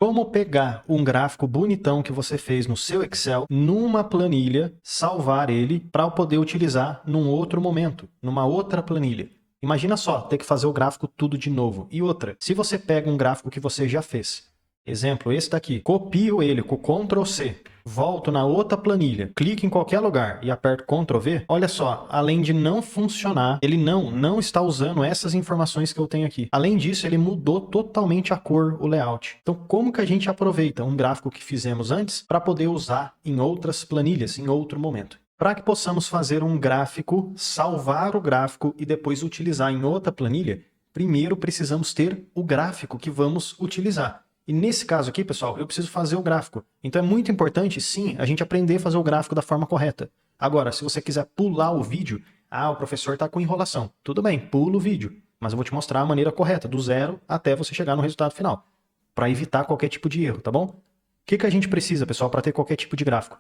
Como pegar um gráfico bonitão que você fez no seu Excel numa planilha, salvar ele para poder utilizar num outro momento, numa outra planilha. Imagina só, ter que fazer o gráfico tudo de novo. E outra, se você pega um gráfico que você já fez, exemplo, esse daqui, copio ele com Ctrl C, volto na outra planilha, clico em qualquer lugar e aperto Ctrl V, olha só, além de não funcionar, ele não está usando essas informações que eu tenho aqui. Além disso, ele mudou totalmente a cor, o layout. Então, como que a gente aproveita um gráfico que fizemos antes para poder usar em outras planilhas, em outro momento? Para que possamos fazer um gráfico, salvar o gráfico e depois utilizar em outra planilha, primeiro precisamos ter o gráfico que vamos utilizar. E nesse caso aqui, pessoal, eu preciso fazer o gráfico. Então é muito importante, sim, a gente aprender a fazer o gráfico da forma correta. Agora, se você quiser pular o vídeo, o professor está com enrolação. Tudo bem, pula o vídeo, mas eu vou te mostrar a maneira correta, do zero até você chegar no resultado final, para evitar qualquer tipo de erro, tá bom? O que a gente precisa, pessoal, para ter qualquer tipo de gráfico?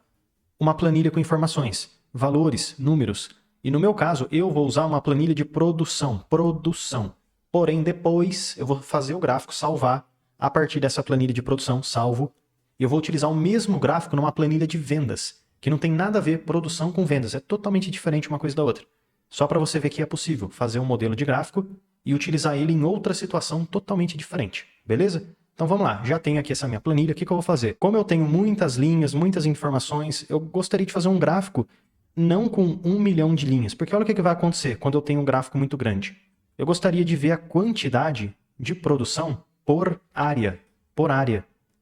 Uma planilha com informações, valores, números. E no meu caso, eu vou usar uma planilha de produção. Porém, depois eu vou fazer o gráfico, salvar a partir dessa planilha de produção, salvo. E eu vou utilizar o mesmo gráfico numa planilha de vendas, que não tem nada a ver produção com vendas. É totalmente diferente uma coisa da outra. Só para você ver que é possível fazer um modelo de gráfico e utilizar ele em outra situação totalmente diferente. Beleza? Então vamos lá, já tenho aqui essa minha planilha, o que eu vou fazer? Como eu tenho muitas linhas, muitas informações, eu gostaria de fazer um gráfico não com 1 milhão de linhas, porque olha o que vai acontecer quando eu tenho um gráfico muito grande. Eu gostaria de ver a quantidade de produção por área,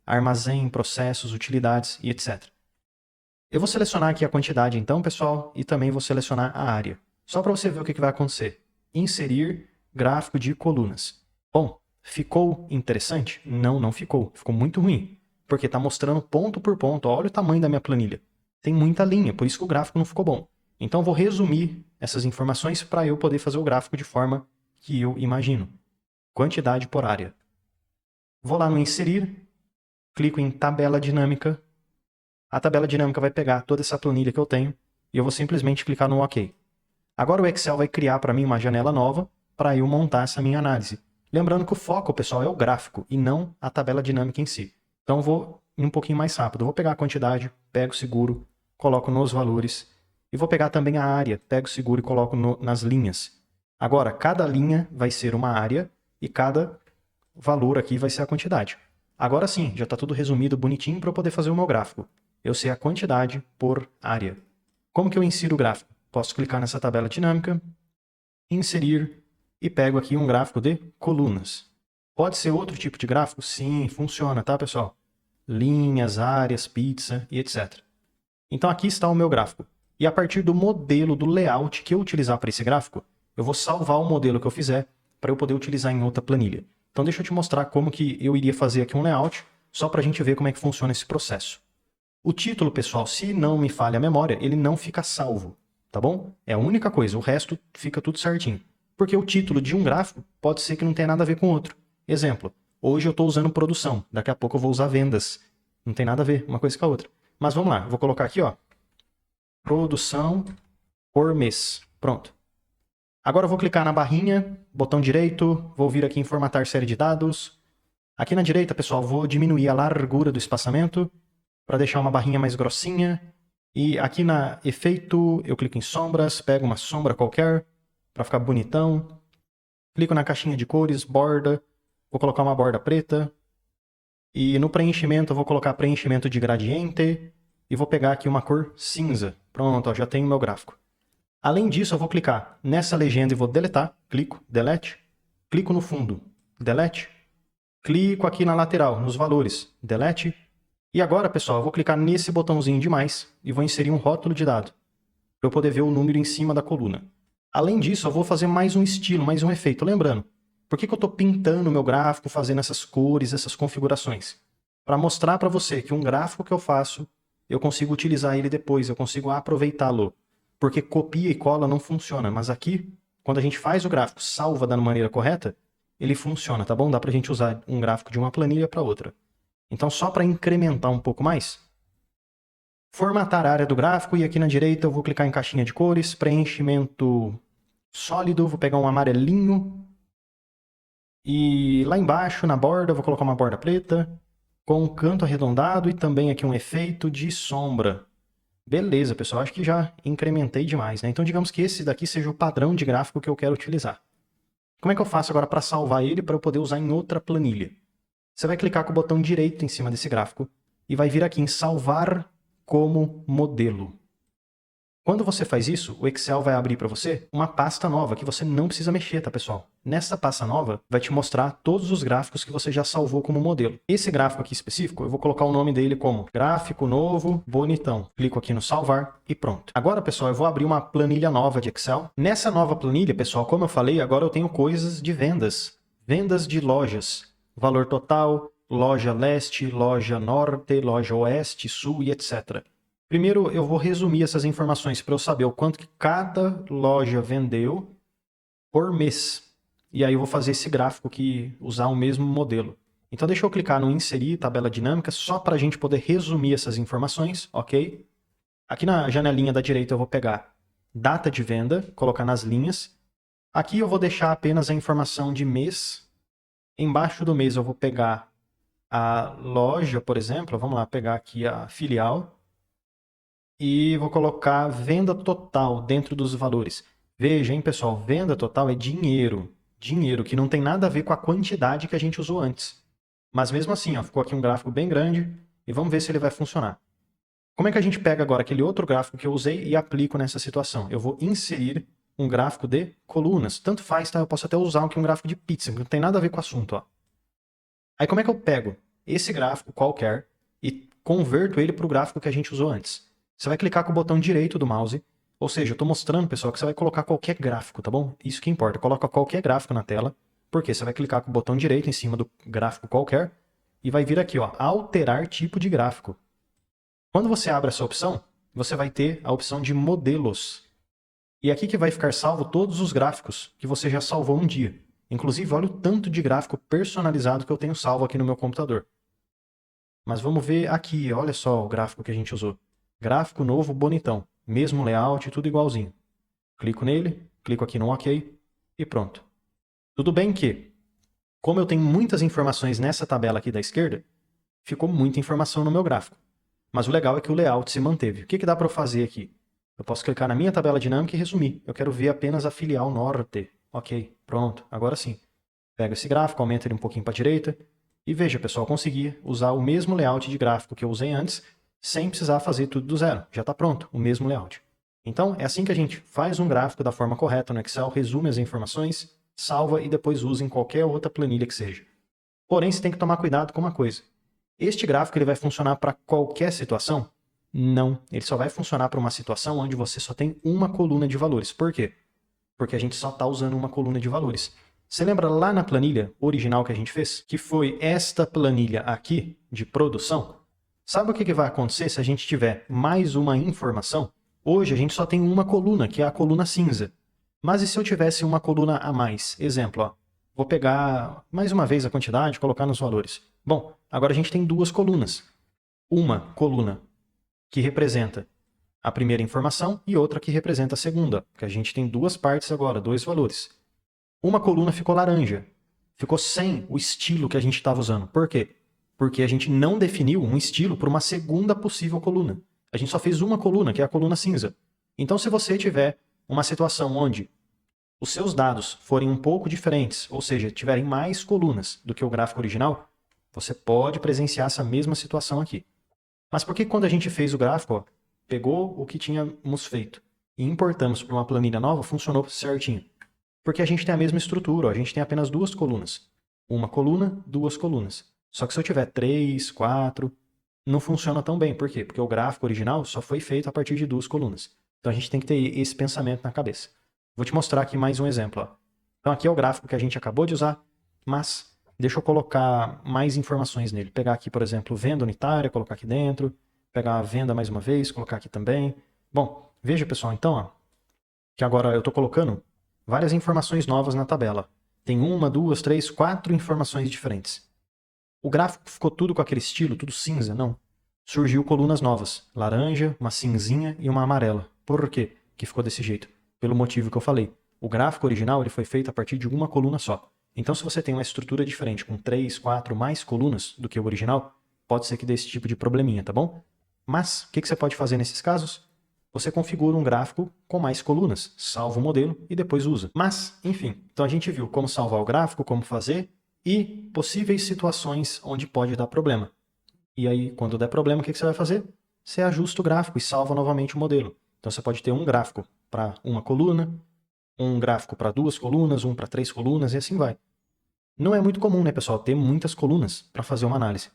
armazém, processos, utilidades e etc. Eu vou selecionar aqui a quantidade então, pessoal, e também vou selecionar a área. Só para você ver o que vai acontecer. Inserir gráfico de colunas. Bom, ficou interessante? Não ficou. Ficou muito ruim, porque está mostrando ponto por ponto. Olha o tamanho da minha planilha. Tem muita linha, por isso que o gráfico não ficou bom. Então, eu vou resumir essas informações para eu poder fazer o gráfico de forma que eu imagino. Quantidade por área. Vou lá no Inserir, clico em Tabela Dinâmica. A tabela dinâmica vai pegar toda essa planilha que eu tenho e eu vou simplesmente clicar no OK. Agora o Excel vai criar para mim uma janela nova para eu montar essa minha análise. Lembrando que o foco, pessoal, é o gráfico e não a tabela dinâmica em si. Então eu vou ir um pouquinho mais rápido. Eu vou pegar a quantidade, pego o seguro, coloco nos valores. E vou pegar também a área, pego o seguro e coloco nas linhas. Agora, cada linha vai ser uma área e cada valor aqui vai ser a quantidade. Agora sim, já está tudo resumido bonitinho para eu poder fazer o meu gráfico. Eu sei a quantidade por área. Como que eu insiro o gráfico? Posso clicar nessa tabela dinâmica, inserir e pego aqui um gráfico de colunas. Pode ser outro tipo de gráfico? Sim, funciona, tá, pessoal? Linhas, áreas, pizza e etc. Então aqui está o meu gráfico. E a partir do modelo, do layout que eu utilizar para esse gráfico, eu vou salvar o modelo que eu fizer para eu poder utilizar em outra planilha. Então deixa eu te mostrar como que eu iria fazer aqui um layout, só para a gente ver como é que funciona esse processo. O título, pessoal, se não me falha a memória, ele não fica salvo, tá bom? É a única coisa, o resto fica tudo certinho. Porque o título de um gráfico pode ser que não tenha nada a ver com o outro. Exemplo, hoje eu estou usando produção, daqui a pouco eu vou usar vendas. Não tem nada a ver uma coisa com a outra. Mas vamos lá, eu vou colocar aqui, ó, produção por mês. Pronto. Agora eu vou clicar na barrinha, botão direito, vou vir aqui em formatar série de dados. Aqui na direita, pessoal, vou diminuir a largura do espaçamento para deixar uma barrinha mais grossinha. E aqui na efeito, eu clico em sombras, pego uma sombra qualquer para ficar bonitão. Clico na caixinha de cores, borda, vou colocar uma borda preta. E no preenchimento eu vou colocar preenchimento de gradiente e vou pegar aqui uma cor cinza. Pronto, ó, já tenho o meu gráfico. Além disso, eu vou clicar nessa legenda e vou deletar. Clico, delete. Clico no fundo, delete. Clico aqui na lateral, nos valores, delete. E agora, pessoal, eu vou clicar nesse botãozinho de mais e vou inserir um rótulo de dado, para eu poder ver o número em cima da coluna. Além disso, eu vou fazer mais um estilo, mais um efeito. Lembrando, por que eu estou pintando o meu gráfico, fazendo essas cores, essas configurações? Para mostrar para você que um gráfico que eu faço, eu consigo utilizar ele depois, eu consigo aproveitá-lo. Porque copia e cola não funciona, mas aqui, quando a gente faz o gráfico, salva da maneira correta, ele funciona, tá bom? Dá para a gente usar um gráfico de uma planilha para outra. Então, só para incrementar um pouco mais, formatar a área do gráfico e aqui na direita eu vou clicar em caixinha de cores, preenchimento sólido, vou pegar um amarelinho e lá embaixo na borda eu vou colocar uma borda preta com um canto arredondado e também aqui um efeito de sombra. Beleza, pessoal, acho que já incrementei demais, né? Então digamos que esse daqui seja o padrão de gráfico que eu quero utilizar. Como é que eu faço agora para salvar ele para eu poder usar em outra planilha? Você vai clicar com o botão direito em cima desse gráfico e vai vir aqui em salvar como modelo. Quando você faz isso, o Excel vai abrir para você uma pasta nova que você não precisa mexer, tá, pessoal? Nessa pasta nova, vai te mostrar todos os gráficos que você já salvou como modelo. Esse gráfico aqui específico, eu vou colocar o nome dele como gráfico novo bonitão. Clico aqui no salvar e pronto. Agora, pessoal, eu vou abrir uma planilha nova de Excel. Nessa nova planilha, pessoal, como eu falei, agora eu tenho coisas de vendas. Vendas de lojas. Valor total, loja leste, loja norte, loja oeste, sul e etc. Primeiro, eu vou resumir essas informações para eu saber o quanto que cada loja vendeu por mês. E aí eu vou fazer esse gráfico aqui, usar o mesmo modelo. Então deixa eu clicar no inserir tabela dinâmica só para a gente poder resumir essas informações, ok? Aqui na janelinha da direita eu vou pegar data de venda, colocar nas linhas. Aqui eu vou deixar apenas a informação de mês. Embaixo do mês eu vou pegar a loja, por exemplo. Vamos lá, pegar aqui a filial. E vou colocar venda total dentro dos valores. Veja, hein, pessoal, venda total é dinheiro. Dinheiro, que não tem nada a ver com a quantidade que a gente usou antes. Mas mesmo assim, ó, ficou aqui um gráfico bem grande e vamos ver se ele vai funcionar. Como é que a gente pega agora aquele outro gráfico que eu usei e aplico nessa situação? Eu vou inserir um gráfico de colunas. Tanto faz, tá? Eu posso até usar aqui um gráfico de pizza, que não tem nada a ver com o assunto, ó. Aí como é que eu pego esse gráfico qualquer e converto ele para o gráfico que a gente usou antes? Você vai clicar com o botão direito do mouse, ou seja, eu estou mostrando, pessoal, que você vai colocar qualquer gráfico, tá bom? Isso que importa, coloca qualquer gráfico na tela, porque você vai clicar com o botão direito em cima do gráfico qualquer e vai vir aqui, ó, alterar tipo de gráfico. Quando você abre essa opção, você vai ter a opção de modelos. E aqui que vai ficar salvo todos os gráficos que você já salvou um dia. Inclusive, olha o tanto de gráfico personalizado que eu tenho salvo aqui no meu computador. Mas vamos ver aqui, olha só o gráfico que a gente usou. Gráfico novo, bonitão. Mesmo layout, tudo igualzinho. Clico nele, clico aqui no OK e pronto. Tudo bem que, como eu tenho muitas informações nessa tabela aqui da esquerda, ficou muita informação no meu gráfico. Mas o legal é que o layout se manteve. O que dá para eu fazer aqui? Eu posso clicar na minha tabela dinâmica e resumir. Eu quero ver apenas a filial norte. Ok, pronto, agora sim. Pego esse gráfico, aumento ele um pouquinho para a direita. E veja, pessoal, consegui usar o mesmo layout de gráfico que eu usei antes, sem precisar fazer tudo do zero. Já está pronto, o mesmo layout. Então, é assim que a gente faz um gráfico da forma correta no Excel, resume as informações, salva e depois usa em qualquer outra planilha que seja. Porém, você tem que tomar cuidado com uma coisa. Este gráfico ele vai funcionar para qualquer situação? Não. Ele só vai funcionar para uma situação onde você só tem uma coluna de valores. Por quê? Porque a gente só está usando uma coluna de valores. Você lembra lá na planilha original que a gente fez? Que foi esta planilha aqui de produção? Sabe o que vai acontecer se a gente tiver mais uma informação? Hoje a gente só tem uma coluna, que é a coluna cinza. Mas e se eu tivesse uma coluna a mais? Exemplo, ó. Vou pegar mais uma vez a quantidade e colocar nos valores. Bom, agora a gente tem duas colunas. Uma coluna que representa a primeira informação e outra que representa a segunda, porque a gente tem duas partes agora, dois valores. Uma coluna ficou laranja, ficou sem o estilo que a gente estava usando. Por quê? Porque a gente não definiu um estilo para uma segunda possível coluna. A gente só fez uma coluna, que é a coluna cinza. Então, se você tiver uma situação onde os seus dados forem um pouco diferentes, ou seja, tiverem mais colunas do que o gráfico original, você pode presenciar essa mesma situação aqui. Mas por que quando a gente fez o gráfico, ó, pegou o que tínhamos feito e importamos para uma planilha nova, funcionou certinho? Porque a gente tem a mesma estrutura, ó, a gente tem apenas duas colunas. Uma coluna, duas colunas. Só que se eu tiver 3, 4, não funciona tão bem. Por quê? Porque o gráfico original só foi feito a partir de duas colunas. Então a gente tem que ter esse pensamento na cabeça. Vou te mostrar aqui mais um exemplo. Ó. Então aqui é o gráfico que a gente acabou de usar, mas deixa eu colocar mais informações nele. Pegar aqui, por exemplo, venda unitária, colocar aqui dentro. Pegar a venda mais uma vez, colocar aqui também. Bom, veja, pessoal, então, ó, que agora eu estou colocando várias informações novas na tabela. Tem uma, duas, três, 4 informações diferentes. O gráfico ficou tudo com aquele estilo, tudo cinza? Não. Surgiu colunas novas. Laranja, uma cinzinha e uma amarela. Por quê que ficou desse jeito? Pelo motivo que eu falei. O gráfico original ele foi feito a partir de uma coluna só. Então, se você tem uma estrutura diferente, com 3, 4, mais colunas do que o original, pode ser que dê esse tipo de probleminha, tá bom? Mas, o que você pode fazer nesses casos? Você configura um gráfico com mais colunas, salva o modelo e depois usa. Mas, enfim, então a gente viu como salvar o gráfico, como fazer e possíveis situações onde pode dar problema. E aí, quando der problema, o que você vai fazer? Você ajusta o gráfico e salva novamente o modelo. Então você pode ter um gráfico para uma coluna, um gráfico para 2 colunas, um para 3 colunas e assim vai. Não é muito comum, né, pessoal, ter muitas colunas para fazer uma análise.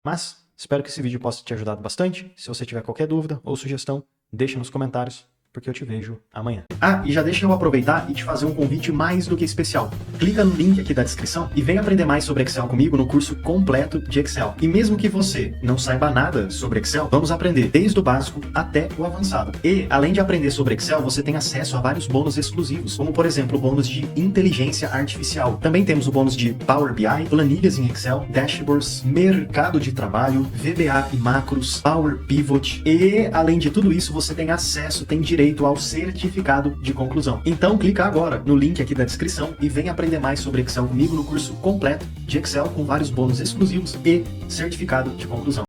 Mas espero que esse vídeo possa te ajudar bastante. Se você tiver qualquer dúvida ou sugestão, deixa nos comentários, porque eu te vejo amanhã. Ah, e já deixa eu aproveitar e te fazer um convite mais do que especial. Clica no link aqui da descrição e vem aprender mais sobre Excel comigo no curso completo de Excel. E mesmo que você não saiba nada sobre Excel, vamos aprender desde o básico até o avançado. E, além de aprender sobre Excel, você tem acesso a vários bônus exclusivos, como por exemplo o bônus de inteligência artificial. Também temos o bônus de Power BI, planilhas em Excel, dashboards, mercado de trabalho, VBA e macros, Power Pivot. E, além de tudo isso, você tem acesso, tem direito ao certificado de conclusão. Então clica agora no link aqui da descrição e vem aprender mais sobre Excel comigo no curso completo de Excel com vários bônus exclusivos e certificado de conclusão.